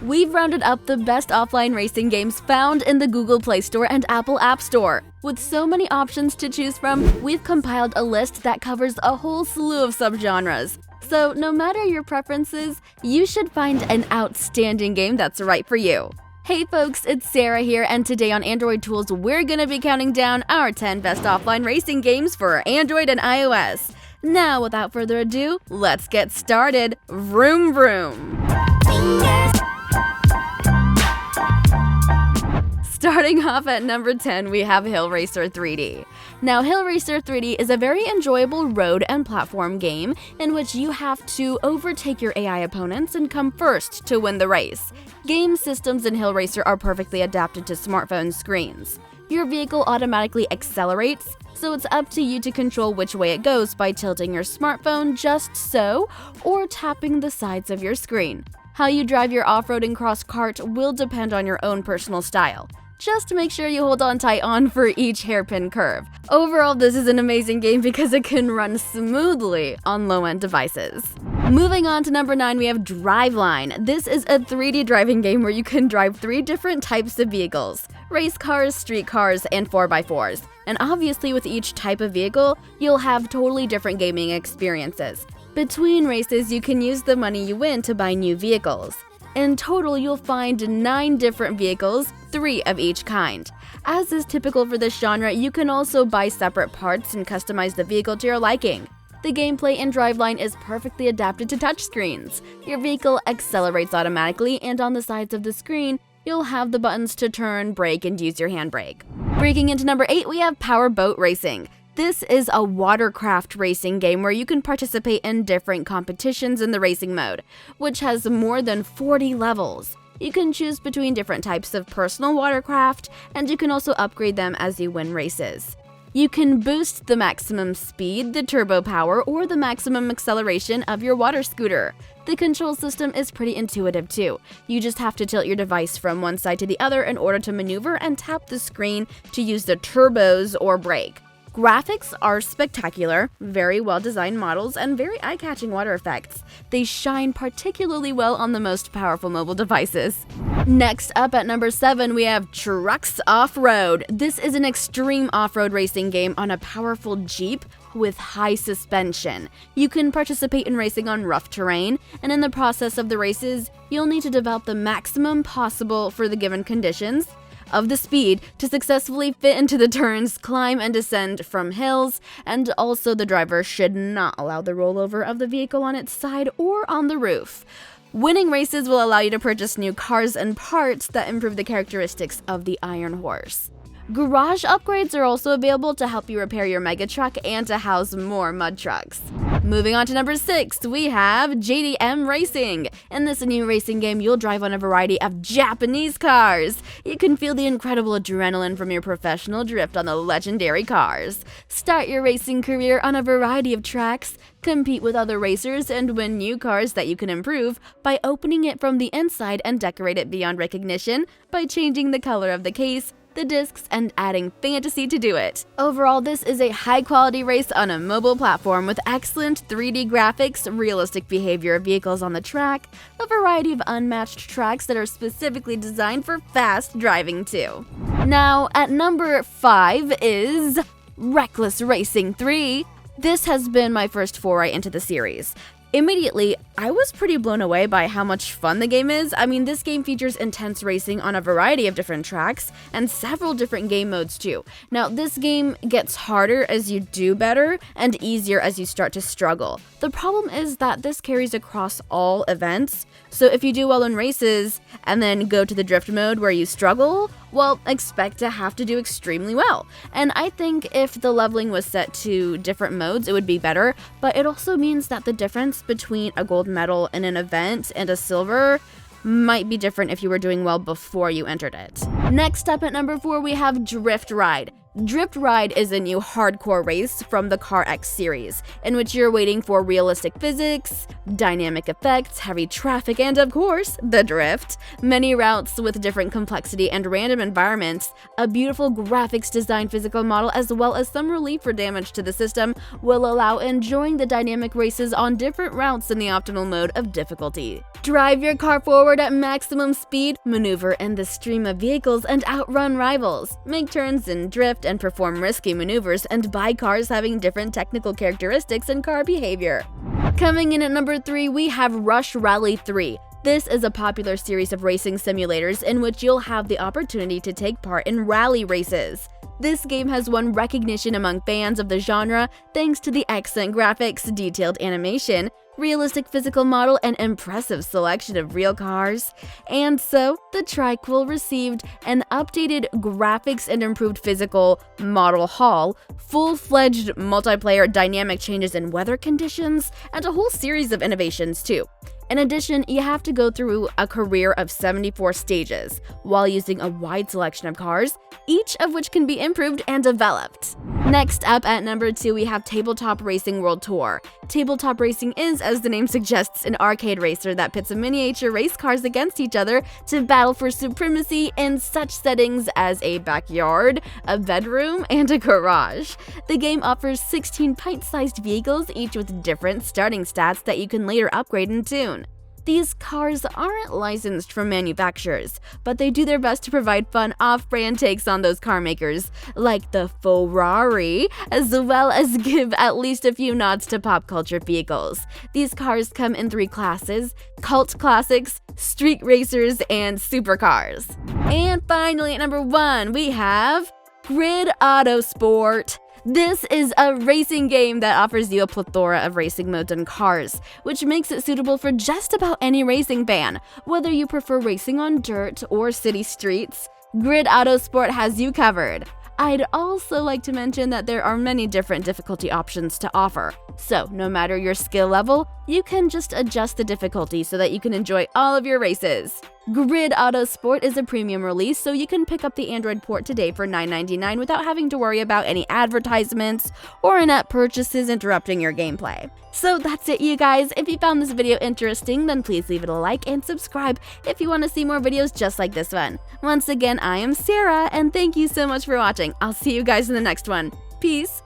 We've rounded up the best offline racing games found in the Google Play Store and Apple App Store. With so many options to choose from, we've compiled a list that covers a whole slew of subgenres. So no matter your preferences, you should find an outstanding game that's right for you. Hey folks, it's Sarah here, and today on Android Tools, we're gonna be counting down our 10 best offline racing games for Android and iOS. Now, without further ado, let's get started. Vroom vroom! Starting off at number 10, we have Hill Racer 3D. Now, Hill Racer 3D is a very enjoyable road and platform game in which you have to overtake your AI opponents and come first to win the race. Game systems in Hill Racer are perfectly adapted to smartphone screens. Your vehicle automatically accelerates, so it's up to you to control which way it goes by tilting your smartphone just so, or tapping the sides of your screen. How you drive your off-roading cross-kart will depend on your own personal style. Just make sure you hold on tight on for each hairpin curve. Overall, this is an amazing game because it can run smoothly on low-end devices. Moving on to number 9, we have Driveline. This is a 3D driving game where you can drive 3 different types of vehicles: race cars, street cars, and 4x4s. And obviously with each type of vehicle, you'll have totally different gaming experiences. Between races, you can use the money you win to buy new vehicles. In total, you'll find 9 different vehicles, 3 of each kind. As is typical for this genre, you can also buy separate parts and customize the vehicle to your liking. The gameplay in Driveline is perfectly adapted to touchscreens. Your vehicle accelerates automatically, and on the sides of the screen, you'll have the buttons to turn, brake, and use your handbrake. Breaking into number 8, we have Powerboat Racing. This is a watercraft racing game where you can participate in different competitions in the racing mode, which has more than 40 levels. You can choose between different types of personal watercraft, and you can also upgrade them as you win races. You can boost the maximum speed, the turbo power, or the maximum acceleration of your water scooter. The control system is pretty intuitive too. You just have to tilt your device from one side to the other in order to maneuver and tap the screen to use the turbos or brake. Graphics are spectacular, very well-designed models, and very eye-catching water effects. They shine particularly well on the most powerful mobile devices. Next up at number 7, we have Trucks Off-Road. This is an extreme off-road racing game on a powerful Jeep with high suspension. You can participate in racing on rough terrain, and in the process of the races, you'll need to develop the maximum possible for the given conditions of the speed to successfully fit into the turns, climb and descend from hills, and also the driver should not allow the rollover of the vehicle on its side or on the roof. Winning races will allow you to purchase new cars and parts that improve the characteristics of the Iron Horse. Garage upgrades are also available to help you repair your mega truck and to house more mud trucks. Moving on to number 6, we have JDM Racing. In this new racing game, you'll drive on a variety of Japanese cars. You can feel the incredible adrenaline from your professional drift on the legendary cars. Start your racing career on a variety of tracks, compete with other racers, and win new cars that you can improve by opening it from the inside and decorate it beyond recognition by changing the color of the case, the discs, and adding fantasy to do it. Overall, this is a high-quality race on a mobile platform with excellent 3D graphics, realistic behavior of vehicles on the track, a variety of unmatched tracks that are specifically designed for fast driving too. Now, at number 5 is Reckless Racing 3. This has been my first foray into the series. Immediately, I was pretty blown away by how much fun the game is. I mean, this game features intense racing on a variety of different tracks and several different game modes too. Now, this game gets harder as you do better and easier as you start to struggle. The problem is that this carries across all events, so if you do well in races and then go to the drift mode where you struggle, well, expect to have to do extremely well. And I think if the leveling was set to different modes, it would be better, but it also means that the difference between a gold medal in an event and a silver might be different if you were doing well before you entered it. Next up at number 4, we have Drift Ride. Drift Ride is a new hardcore race from the Car X series, in which you're waiting for realistic physics, dynamic effects, heavy traffic, and of course, the drift. Many routes with different complexity and random environments, a beautiful graphics design physical model, as well as some relief for damage to the system will allow enjoying the dynamic races on different routes in the optimal mode of difficulty. Drive your car forward at maximum speed, maneuver in the stream of vehicles, and outrun rivals. Make turns and drift and perform risky maneuvers and buy cars having different technical characteristics and car behavior. Coming in at number 3, we have Rush Rally 3. This is a popular series of racing simulators in which you'll have the opportunity to take part in rally races. This game has won recognition among fans of the genre thanks to the excellent graphics, detailed animation, realistic physical model, and impressive selection of real cars. And so, the Triquel received an updated graphics and improved physical model haul, full-fledged multiplayer dynamic changes in weather conditions, and a whole series of innovations too. In addition, you have to go through a career of 74 stages, while using a wide selection of cars, each of which can be improved and developed. Next up at number 2, we have Tabletop Racing World Tour. Tabletop Racing is, as the name suggests, an arcade racer that pits miniature race cars against each other to battle for supremacy in such settings as a backyard, a bedroom, and a garage. The game offers 16 pint-sized vehicles, each with different starting stats that you can later upgrade and tune. These cars aren't licensed from manufacturers, but they do their best to provide fun off-brand takes on those car makers, like the Ferrari, as well as give at least a few nods to pop culture vehicles. These cars come in 3 classes: cult classics, street racers, and supercars. And finally at number 1, we have Grid Autosport. This is a racing game that offers you a plethora of racing modes and cars, which makes it suitable for just about any racing fan. Whether you prefer racing on dirt or city streets, Grid Autosport has you covered. I'd also like to mention that there are many different difficulty options to offer, so no matter your skill level, you can just adjust the difficulty so that you can enjoy all of your races. Grid Autosport is a premium release, so you can pick up the Android port today for $9.99 without having to worry about any advertisements or in-app purchases interrupting your gameplay. So that's it, you guys. If you found this video interesting, then please leave it a like and subscribe if you want to see more videos just like this one. Once again, I am Sarah, and thank you so much for watching. I'll see you guys in the next one. Peace!